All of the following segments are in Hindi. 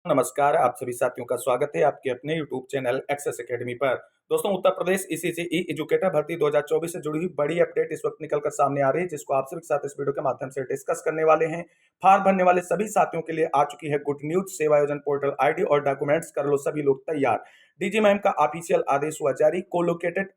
नमस्कार, आप सभी साथियों का स्वागत है आपके अपने यूट्यूब चैनल एक्सेस एकेडमी पर। दोस्तों, उत्तर प्रदेश ईसीसी एजुकेटर भर्ती 2024 से जुड़ी हुई बड़ी अपडेट इस वक्त निकल कर सामने आ रही है, जिसको आप सभी के साथ इस वीडियो के माध्यम से डिस्कस करने वाले हैं। फॉर्म भरने वाले सभी साथियों के लिए आ चुकी है गुड न्यूज। सेवा योजन पोर्टल आईडी और डॉक्यूमेंट्स कर लो सभी लोग तैयार। डीजी मैम का ऑफिशियल आदेश हुआ जारी। कोलोकेटेड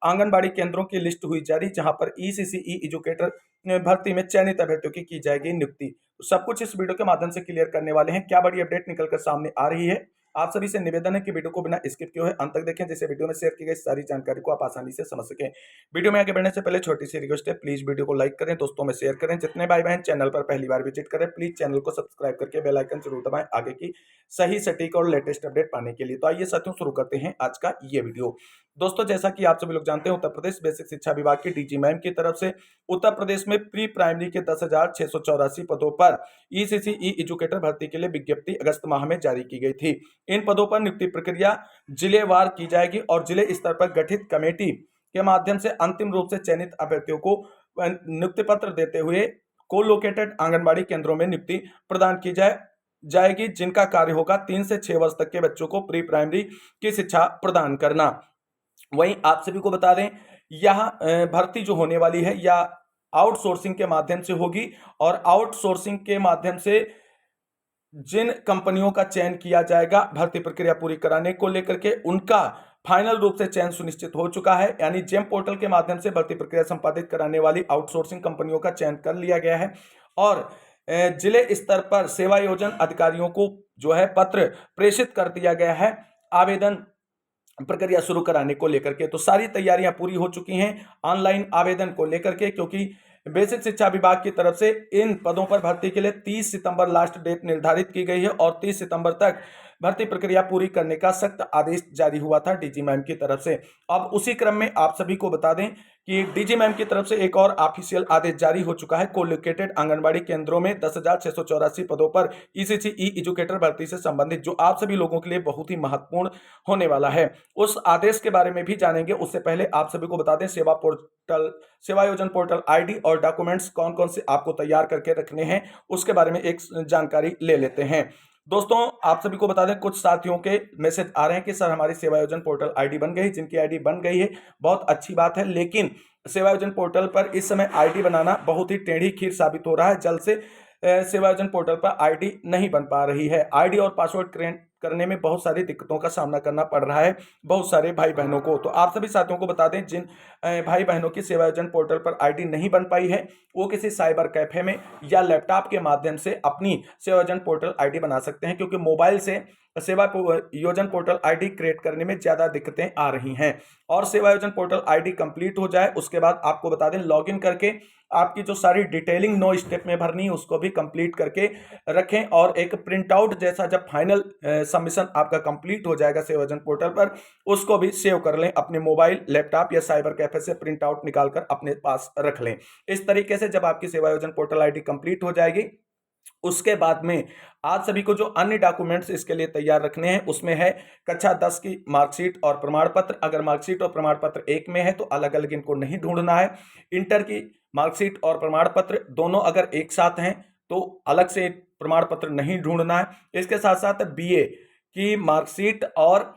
आंगनबाड़ी केंद्रों की लिस्ट हुई जारी, जहां पर ईसीसीई एजुकेटर भर्ती में चयनित अभ्यर्थियों की जाएगी नियुक्ति। तो सब कुछ इस वीडियो के माध्यम से क्लियर करने वाले हैं। क्या बड़ी अपडेट निकलकर सामने आ रही है, आप सभी से निवेदन है कि वीडियो को बिना स्किप किए हुए अंत तक देखें, जिससे वीडियो में शेयर की गई सारी जानकारी को आप आसानी से समझ सकें। वीडियो में आगे बढ़ने से पहले छोटी सी रिक्वेस्ट है, प्लीज वीडियो को लाइक करें, दोस्तों में शेयर करें। जितने भाई बहन चैनल पर पहली बार विजिट करें, प्लीज चैनल को सब्सक्राइब करके बेल आइकन जरूर दबाएं आगे की सही सटीक और लेटेस्ट अपडेट पाने के लिए। तो आइए साथियों, शुरू करते हैं आज का ये वीडियो। दोस्तों, जैसा कि आप सभी लोग जानते हैं, उत्तर प्रदेश बेसिक शिक्षा विभाग की डीजी मैम की तरफ से उत्तर प्रदेश में प्री प्राइमरी के 10,684 पदों पर ईसीसीई एजुकेटर भर्ती के लिए विज्ञप्ति अगस्त माह में जारी की गई थी। इन पदों पर नियुक्ति प्रक्रिया जिलेवार की जाएगी और जिले स्तर पर गठित कमेटी के माध्यम से अंतिम रूप से चयनित अभ्यर्थियों को नियुक्ति पत्र देते हुए कोलोकेटेड आंगनबाड़ी केंद्रों में नियुक्ति प्रदान की जाएगी, जिनका कार्य होगा 3 से 6 वर्ष तक के बच्चों को प्री प्राइमरी की शिक्षा प्रदान करना। वहीं आप सभी को बता दें, यह भर्ती जो होने वाली है या आउटसोर्सिंग के माध्यम से होगी, और आउटसोर्सिंग के माध्यम से जिन कंपनियों का चयन किया जाएगा भर्ती प्रक्रिया पूरी कराने को लेकर के, उनका फाइनल रूप से चयन सुनिश्चित हो चुका है। यानी जेम पोर्टल के माध्यम से भर्ती प्रक्रिया संपादित कराने वाली आउटसोर्सिंग कंपनियों का चयन कर लिया गया है और जिले स्तर पर सेवा योजन अधिकारियों को जो है पत्र प्रेषित कर दिया गया है आवेदन प्रक्रिया शुरू कराने को लेकर के। तो सारी तैयारियां पूरी हो चुकी हैं ऑनलाइन आवेदन को लेकर के, क्योंकि बेसिक शिक्षा विभाग की तरफ से इन पदों पर भर्ती के लिए 30 सितंबर लास्ट डेट निर्धारित की गई है और 30 सितंबर तक भर्ती प्रक्रिया पूरी करने का सख्त आदेश जारी हुआ था डीजी मैम की तरफ से। अब उसी क्रम में आप सभी को बता दें कि डीजी मैम की तरफ से एक और ऑफिशियल आदेश जारी हो चुका है। कोलोकेटेड आंगनबाड़ी केंद्रों में 10,684 पदों पर ईसीसीई एजुकेटर भर्ती से संबंधित जो आप सभी लोगों के लिए बहुत ही महत्वपूर्ण होने वाला है, उस आदेश के बारे में भी जानेंगे। उससे पहले आप सभी को बता दें, सेवा योजन पोर्टल आईडी और डॉक्यूमेंट्स कौन कौन से आपको तैयार करके रखने हैं, उसके बारे में एक जानकारी ले लेते हैं। दोस्तों, आप सभी को बता दें, कुछ साथियों के मैसेज आ रहे हैं कि सर हमारी सेवा योजन पोर्टल आईडी बन गई। जिनकी आईडी बन गई है बहुत अच्छी बात है, लेकिन सेवा योजन पोर्टल पर इस समय आईडी बनाना बहुत ही टेढ़ी खीर साबित हो रहा है। जल्द से सेवा योजन पोर्टल पर आईडी नहीं बन पा रही है। आईडी और पासवर्ड क्रिएट करने में बहुत सारी दिक्कतों का सामना करना पड़ रहा है बहुत सारे भाई बहनों को। तो आप सभी साथियों को बता दें, जिन भाई बहनों की सेवा योजन पोर्टल पर आईडी नहीं बन पाई है, वो किसी साइबर कैफे में या लैपटॉप के माध्यम से अपनी सेवा योजन पोर्टल आईडी बना सकते हैं, क्योंकि मोबाइल से सेवा योजन पोर्टल आईडी क्रिएट करने में ज्यादा दिक्कतें आ रही हैं। और सेवा योजन पोर्टल आईडी कंप्लीट हो जाए, उसके बाद आपको बता दें, लॉगिन करके आपकी जो सारी डिटेलिंग 9 स्टेप में भरनी है उसको भी कंप्लीट करके रखें, और एक प्रिंट आउट जैसा जब फाइनल सबमिशन आपका कंप्लीट हो जाएगा सेवा योजन पोर्टल पर, उसको भी सेव कर लें अपने मोबाइल, लैपटॉप या साइबर कैफे से प्रिंट आउट निकालकर अपने पास रख लें। इस तरीके से जब आपकी सेवा योजन पोर्टल आईडी कंप्लीट हो जाएगी, उसके बाद में आप सभी को जो अन्य डॉक्यूमेंट्स इसके लिए तैयार रखने हैं, उसमें है कक्षा 10 की मार्कशीट और प्रमाण पत्र। अगर मार्कशीट और प्रमाण पत्र एक में है तो अलग अलग इनको नहीं ढूंढना है। इंटर की मार्कशीट और प्रमाण पत्र दोनों अगर एक साथ हैं तो अलग से प्रमाण पत्र नहीं ढूंढना है। इसके साथ साथ बीए की मार्कशीट और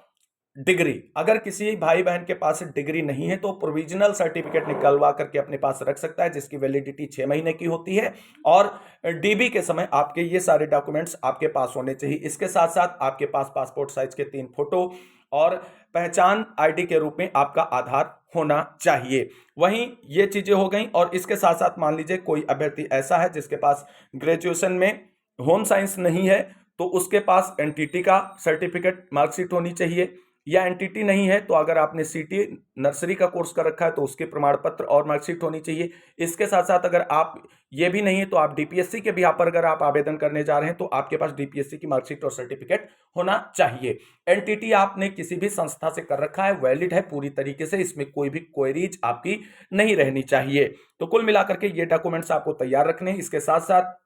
डिग्री, अगर किसी भाई बहन के पास डिग्री नहीं है तो प्रोविजनल सर्टिफिकेट निकलवा करके अपने पास रख सकता है, जिसकी वैलिडिटी 6 महीने की होती है। और डीबी के समय आपके ये सारे डॉक्यूमेंट्स आपके पास होने चाहिए। इसके साथ साथ आपके पास पासपोर्ट साइज के 3 फोटो और पहचान आईडी के रूप में आपका आधार होना चाहिए। वहीं ये चीजें हो गई, और इसके साथ साथ मान लीजिए कोई अभ्यर्थी ऐसा है जिसके पास ग्रेजुएशन में होम साइंस नहीं है, तो उसके पास एनटीटी का सर्टिफिकेट मार्कशीट होनी चाहिए, या एनटीटी नहीं है तो अगर आपने सीटी नर्सरी का कोर्स कर रखा है तो उसके प्रमाण पत्र और मार्कशीट होनी चाहिए। इसके साथ साथ अगर आप ये भी नहीं है तो आप डीपीएससी के बिहाफ पर अगर आप आवेदन करने जा रहे हैं तो आपके पास डीपीएससी की मार्कशीट और सर्टिफिकेट होना चाहिए। एनटीटी आपने किसी भी संस्था से कर रखा है, वैलिड है पूरी तरीके से, इसमें कोई भी क्वेरीज आपकी नहीं रहनी चाहिए। तो कुल मिलाकर के ये डॉक्यूमेंट्स आपको तैयार रखने हैं। इसके साथ साथ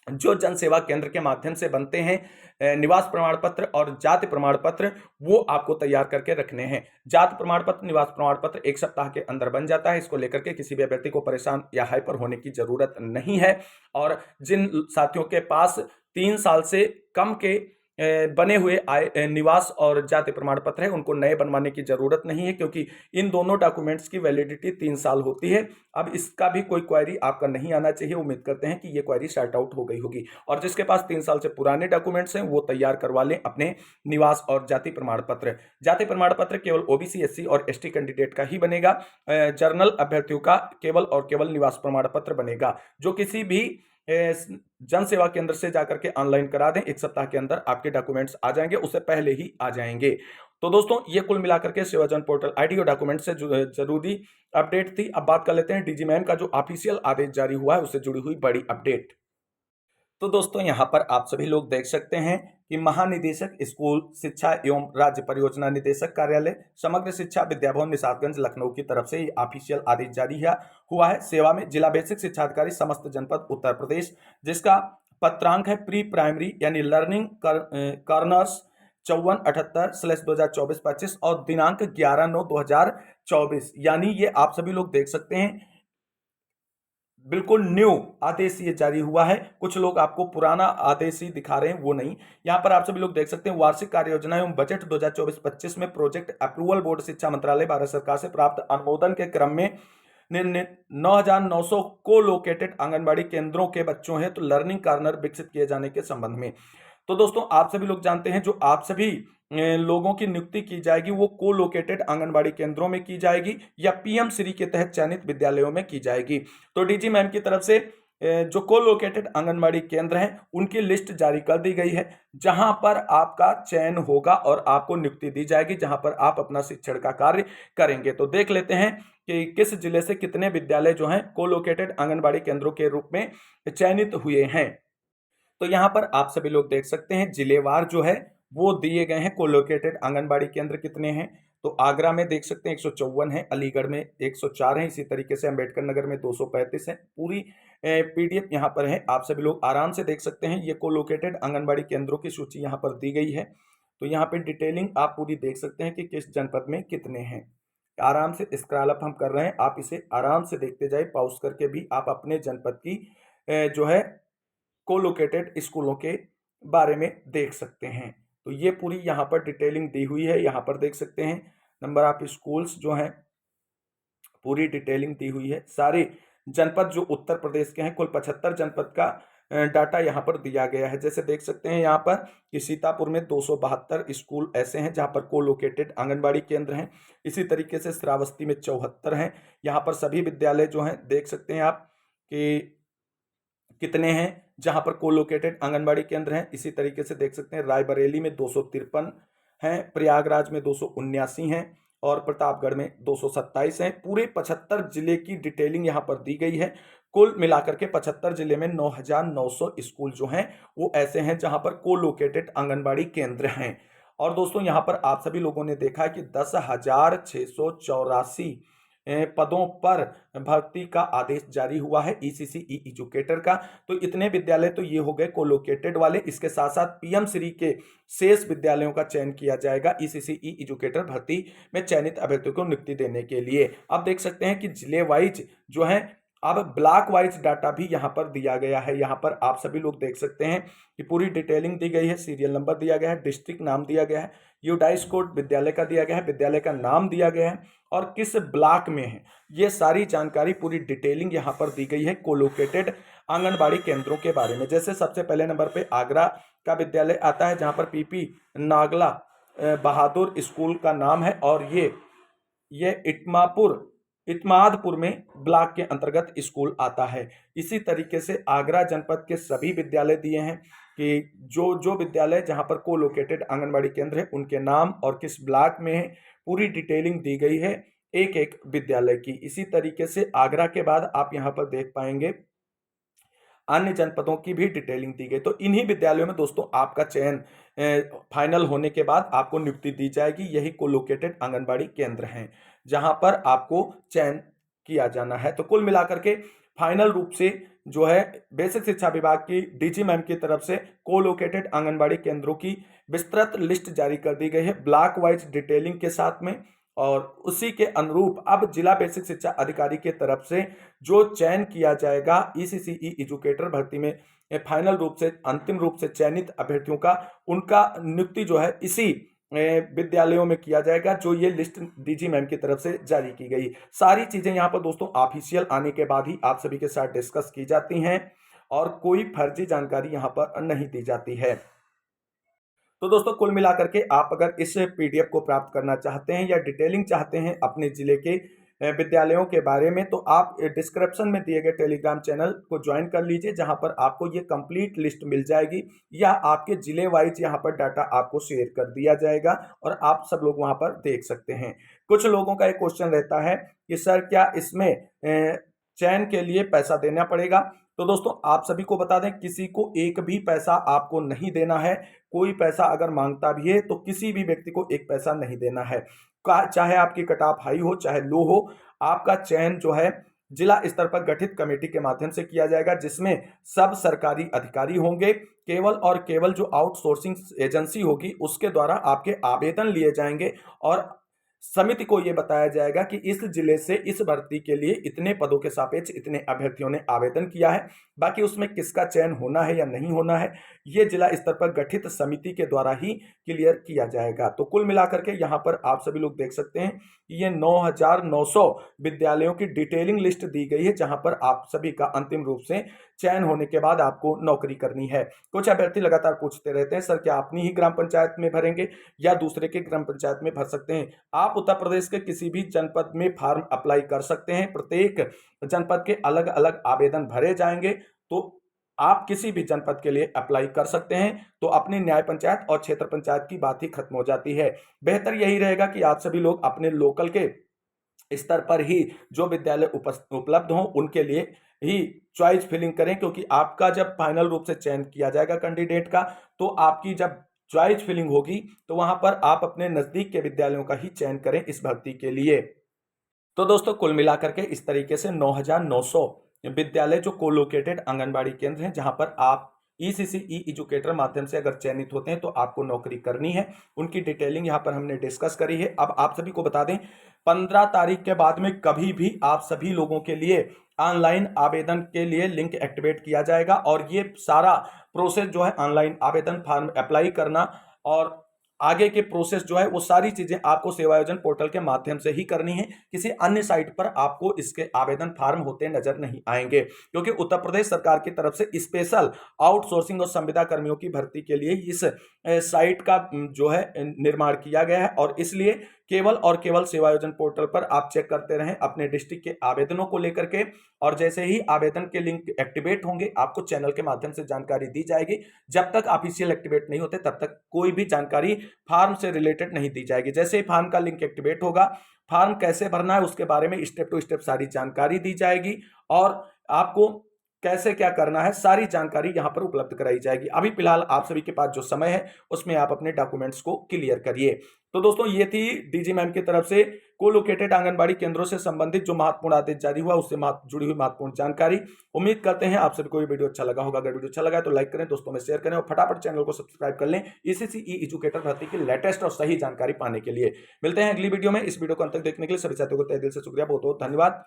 जो जन सेवा केंद्र के माध्यम से बनते हैं निवास प्रमाण पत्र और जाति प्रमाण पत्र, वो आपको तैयार करके रखने हैं। जाति प्रमाण पत्र, निवास प्रमाण पत्र 1 सप्ताह के अंदर बन जाता है। इसको लेकर के किसी भी अभ्यर्थी को परेशान या हाइपर होने की जरूरत नहीं है। और जिन साथियों के पास 3 साल से कम के बने हुए निवास और जाति प्रमाण पत्र है उनको नए बनवाने की जरूरत नहीं है, क्योंकि इन दोनों डॉक्यूमेंट्स की वैलिडिटी 3 साल होती है। अब इसका भी कोई क्वेरी आपका नहीं आना चाहिए। उम्मीद करते हैं कि ये क्वेरी सॉर्ट आउट हो गई होगी। और जिसके पास 3 साल से पुराने डॉक्यूमेंट्स हैं वो तैयार करवा लें अपने निवास और जाति प्रमाण पत्र। जाति प्रमाण पत्र केवल ओबीसी, एससी और एसटी कैंडिडेट का ही बनेगा। जनरल अभ्यर्थियों का केवल और केवल निवास प्रमाण पत्र बनेगा, जो किसी भी जन सेवा केंद्र से जाकर के ऑनलाइन करा दें। 1 सप्ताह के अंदर आपके डॉक्यूमेंट्स आ जाएंगे, उससे पहले ही आ जाएंगे। तो दोस्तों ये कुल मिलाकर के सेवाजन पोर्टल आईडी और डॉक्यूमेंट से जरूरी अपडेट थी। अब बात कर लेते हैं डीजी मैम का जो ऑफिशियल आदेश जारी हुआ है उससे जुड़ी हुई बड़ी अपडेट। तो दोस्तों यहाँ पर आप सभी लोग देख सकते हैं कि महानिदेशक स्कूल शिक्षा एवं राज्य परियोजना निदेशक कार्यालय समग्र शिक्षा विद्याभवन निषादगंज लखनऊ की तरफ से ऑफिशियल आदेश जारी हुआ है। सेवा में जिला बेसिक शिक्षा अधिकारी समस्त जनपद उत्तर प्रदेश, जिसका पत्रांक है प्री प्राइमरी यानी लर्निंग कॉर्नर्स 5478/2024-25 और दिनांक 11/9/2024। यानी ये आप सभी लोग देख सकते हैं बिल्कुल न्यू आदेश ये जारी हुआ है। कुछ लोग आपको पुराना आदेश ही दिखा रहे हैं, वो नहीं। यहां पर आप सभी लोग देख सकते हैं वार्षिक कार्य योजना एवं बजट 2024-25 में प्रोजेक्ट अप्रूवल बोर्ड शिक्षा मंत्रालय भारत सरकार से प्राप्त अनुमोदन के क्रम में 9,900 को लोकेटेड आंगनबाड़ी केंद्रों के बच्चों हैं तो लर्निंग कॉर्नर विकसित किए जाने के संबंध में। तो दोस्तों आप सभी लोग जानते हैं जो आप सभी लोगों की नियुक्ति की जाएगी वो को लोकेटेड आंगनबाड़ी केंद्रों में की जाएगी या पीएम श्री के तहत चयनित विद्यालयों में की जाएगी। तो डीजी मैम की तरफ से जो को लोकेटेड आंगनबाड़ी केंद्र हैं उनकी लिस्ट जारी कर दी गई है, जहां पर आपका चयन होगा और आपको नियुक्ति दी जाएगी, जहां पर आप अपना शिक्षण का कार्य करेंगे। तो देख लेते हैं कि किस जिले से कितने विद्यालय जो हैं को लोकेटेड आंगनबाड़ी केंद्रों के रूप में चयनित हुए हैं। तो यहाँ पर आप सभी लोग देख सकते हैं जिलेवार जो है वो दिए गए हैं कोलोकेटेड आंगनबाड़ी केंद्र कितने हैं। तो आगरा में देख सकते हैं 154 है, अलीगढ़ में 104 है, इसी तरीके से अंबेडकर नगर में 235 है। पूरी पीडीएफ यहाँ पर है, आप सभी लोग आराम से देख सकते हैं। ये कोलोकेटेड आंगनबाड़ी केंद्रों की सूची यहाँ पर दी गई है। तो यहाँ पे डिटेलिंग आप पूरी देख सकते हैं कि किस जनपद में कितने हैं। आराम से स्क्रॉल अप हम कर रहे हैं, आप इसे आराम से देखते जाए, पॉज करके भी आप अपने जनपद की जो है कोलोकेटेड स्कूलों के बारे में देख सकते हैं। तो ये पूरी यहाँ पर डिटेलिंग दी हुई है, यहाँ पर देख सकते हैं नंबर ऑफ स्कूल्स जो हैं पूरी डिटेलिंग दी हुई है। सारे जनपद जो उत्तर प्रदेश के हैं कुल 75 जनपद का डाटा यहाँ पर दिया गया है। जैसे देख सकते हैं यहाँ पर कि सीतापुर में 272 स्कूल ऐसे हैं जहाँ पर कोलोकेटेड आंगनबाड़ी केंद्र हैं। इसी तरीके से श्रावस्ती में 74 हैं। यहाँ पर सभी विद्यालय जो हैं देख सकते हैं आप कि कितने हैं जहां पर कोलोकेटेड आंगनबाड़ी केंद्र हैं। इसी तरीके से देख सकते हैं रायबरेली में 253 हैं, प्रयागराज में 279 हैं और प्रतापगढ़ में 227 हैं। पूरे 75 जिले की डिटेलिंग यहां पर दी गई है। कुल मिलाकर के 75 जिले में 9,900 स्कूल जो हैं वो ऐसे हैं जहां पर कोलोकेटेड आंगनबाड़ी केंद्र हैं। और दोस्तों यहां पर आप सभी लोगों ने देखा है कि 10,684 पदों पर भर्ती का आदेश जारी हुआ है ईसीसी ई एजुकेटर का। तो इतने विद्यालय तो ये हो गए कोलोकेटेड वाले। इसके साथ साथ पीएम श्री के शेष विद्यालयों का चयन किया जाएगा ईसीसी ई एजुकेटर भर्ती में चयनित अभ्यर्थियों को नियुक्ति देने के लिए। अब देख सकते हैं कि जिले वाइज जो है अब ब्लॉक वाइज डाटा भी यहाँ पर दिया गया है। यहाँ पर आप सभी लोग देख सकते हैं कि पूरी डिटेलिंग दी गई है, सीरियल नंबर दिया गया है, डिस्ट्रिक्ट नाम दिया गया है, यूडाइस कोड विद्यालय का दिया गया है, विद्यालय का नाम दिया गया है और किस ब्लॉक में है। ये सारी जानकारी पूरी डिटेलिंग यहाँ पर दी गई है कोलोकेटेड आंगनबाड़ी केंद्रों के बारे में। जैसे सबसे पहले नंबर पे आगरा का विद्यालय आता है जहाँ पर पीपी नागला बहादुर स्कूल का नाम है और ये इत्मादपुर में ब्लॉक के अंतर्गत स्कूल आता है। इसी तरीके से आगरा जनपद के सभी विद्यालय दिए हैं कि जो विद्यालय जहां पर कोलोकेटेड आंगनबाड़ी केंद्र है उनके नाम और किस ब्लॉक में है, पूरी डिटेलिंग दी गई है एक एक विद्यालय की। इसी तरीके से आगरा के बाद आप यहां पर देख पाएंगे अन्य जनपदों की भी डिटेलिंग दी गई। तो इन्हीं विद्यालयों में दोस्तों आपका चयन फाइनल होने के बाद आपको नियुक्ति दी जाएगी। यही कोलोकेटेड आंगनबाड़ी केंद्र हैं जहां पर आपको चयन किया जाना है। तो कुल मिलाकर के फाइनल रूप से जो है बेसिक शिक्षा विभाग की डीजी मैम की तरफ से कोलोकेटेड आंगनबाड़ी केंद्रों की विस्तृत लिस्ट जारी कर दी गई है ब्लॉक वाइज डिटेलिंग के साथ में। और उसी के अनुरूप अब जिला बेसिक शिक्षा अधिकारी के तरफ से जो चयन किया जाएगा ईसीसी ई एजुकेटर भर्ती में फाइनल रूप से, अंतिम रूप से चयनित अभ्यर्थियों का उनका नियुक्ति जो है इसी विद्यालयों में किया जाएगा, जो ये लिस्ट डीजी मैम की तरफ से जारी की गई। सारी चीजें यहाँ पर दोस्तों ऑफिशियल आने के बाद ही आप सभी के साथ डिस्कस की जाती हैं और कोई फर्जी जानकारी यहाँ पर नहीं दी जाती है। तो दोस्तों कुल मिलाकर के आप अगर इस पीडीएफ को प्राप्त करना चाहते हैं या डिटेलिंग चाहते हैं अपने जिले के विद्यालयों के बारे में, तो आप डिस्क्रिप्शन में दिए गए टेलीग्राम चैनल को ज्वाइन कर लीजिए, जहां पर आपको ये कंप्लीट लिस्ट मिल जाएगी या आपके जिले वाइज यहां पर डाटा आपको शेयर कर दिया जाएगा और आप सब लोग वहां पर देख सकते हैं। कुछ लोगों का एक क्वेश्चन रहता है कि सर क्या इसमें चयन के लिए पैसा देना पड़ेगा? तो दोस्तों आप सभी को बता दें, किसी को एक भी पैसा आपको नहीं देना है। कोई पैसा अगर मांगता भी है तो किसी भी व्यक्ति को एक पैसा नहीं देना है। चाहे आपकी कट ऑफ हाई हो चाहे लो हो, आपका चयन जो है जिला स्तर पर गठित कमेटी के माध्यम से किया जाएगा, जिसमें सब सरकारी अधिकारी होंगे। केवल और केवल जो आउटसोर्सिंग एजेंसी होगी उसके द्वारा आपके आवेदन लिए जाएंगे और समिति को यह बताया जाएगा कि इस जिले से इस भर्ती के लिए इतने पदों के सापेक्ष इतने अभ्यर्थियों ने आवेदन किया है। बाकी उसमें किसका चयन होना है या नहीं होना है, यह जिला स्तर पर गठित समिति के द्वारा ही क्लियर किया जाएगा। तो कुल मिलाकर के यहाँ पर आप सभी लोग देख सकते हैं कि ये 9,900 विद्यालयों की डिटेलिंग लिस्ट दी गई है, जहां पर आप सभी का अंतिम रूप से चयन होने के बाद आपको नौकरी करनी है। कुछ अभ्यर्थी लगातार पूछते रहते हैं सर क्या अपनी ही ग्राम पंचायत में भरेंगे या दूसरे के ग्राम पंचायत में भर सकते हैं? आप उत्तर प्रदेश के किसी भी जनपद में फॉर्म अप्लाई कर सकते हैं। प्रत्येक जनपद के अलग अलग आवेदन भरे जाएंगे, तो आप किसी भी जनपद के लिए अप्लाई कर सकते हैं। तो अपनी न्याय पंचायत और क्षेत्र पंचायत की बात ही खत्म हो जाती है। बेहतर यही रहेगा कि आप सभी लोग अपने लोकल के स्तर पर ही जो विद्यालय उपलब्ध हों उनके लिए ही चॉइस फिलिंग करें, क्योंकि आपका जब फाइनल रूप से चयन किया जाएगा कैंडिडेट का, तो आपकी जब चॉइस फिलिंग होगी तो वहां पर आप अपने नजदीक के विद्यालयों का ही चयन करें इस भर्ती के लिए। तो दोस्तों कुल मिलाकर के इस तरीके से 9,900 विद्यालय जो कोलोकेटेड आंगनबाड़ी केंद्र हैं, जहां पर आप ईसीसी ई एजुकेटर माध्यम से अगर चयनित होते हैं तो आपको नौकरी करनी है, उनकी डिटेलिंग यहां पर हमने डिस्कस करी है। अब आप सभी को बता दें 15 तारीख के बाद में कभी भी आप सभी लोगों के लिए ऑनलाइन आवेदन के लिए लिंक एक्टिवेट किया जाएगा और ये सारा प्रोसेस जो है ऑनलाइन आवेदन फॉर्म अप्लाई करना और आगे के प्रोसेस जो है वो सारी चीजें आपको सेवायोजन पोर्टल के माध्यम से ही करनी है। किसी अन्य साइट पर आपको इसके आवेदन फॉर्म होते नजर नहीं आएंगे, क्योंकि उत्तर प्रदेश सरकार की तरफ से स्पेशल आउटसोर्सिंग और संविदा कर्मियों की भर्ती के लिए इस साइट का जो है निर्माण किया गया है और इसलिए केवल और केवल सेवायोजन पोर्टल पर आप चेक करते रहें अपने डिस्ट्रिक्ट के आवेदनों को लेकर के, और जैसे ही आवेदन के लिंक एक्टिवेट होंगे आपको चैनल के माध्यम से जानकारी दी जाएगी। जब तक ऑफिशियल एक्टिवेट नहीं होते तब तक कोई भी जानकारी फार्म से रिलेटेड नहीं दी जाएगी। जैसे ही फार्म का लिंक एक्टिवेट होगा, फार्म कैसे भरना है उसके बारे में स्टेप टू स्टेप सारी जानकारी दी जाएगी और आपको कैसे क्या करना है सारी जानकारी यहां पर उपलब्ध कराई जाएगी। अभी फिलहाल आप सभी के पास जो समय है उसमें आप अपने डॉक्यूमेंट्स को क्लियर करिए। तो दोस्तों ये थी डीजी मैम की तरफ से कोलोकेटेड आंगनबाड़ी केंद्रों से संबंधित जो महत्वपूर्ण आदेश जारी हुआ उससे जुड़ी हुई महत्वपूर्ण जानकारी। उम्मीद करते हैं आप सभी को ये वीडियो अच्छा लगा होगा। अगर वीडियो अच्छा लगा तो लाइक करें, दोस्तों में शेयर करें और फटाफट चैनल को सब्सक्राइब कर लें ईसीसी ई एजुकेटर भर्ती की लेटेस्ट और सही जानकारी पाने के लिए। मिलते हैं अगली वीडियो में। इस वीडियो को अंत तक देखने के लिए सभी साथियों को तहे दिल से शुक्रिया, बहुत बहुत धन्यवाद।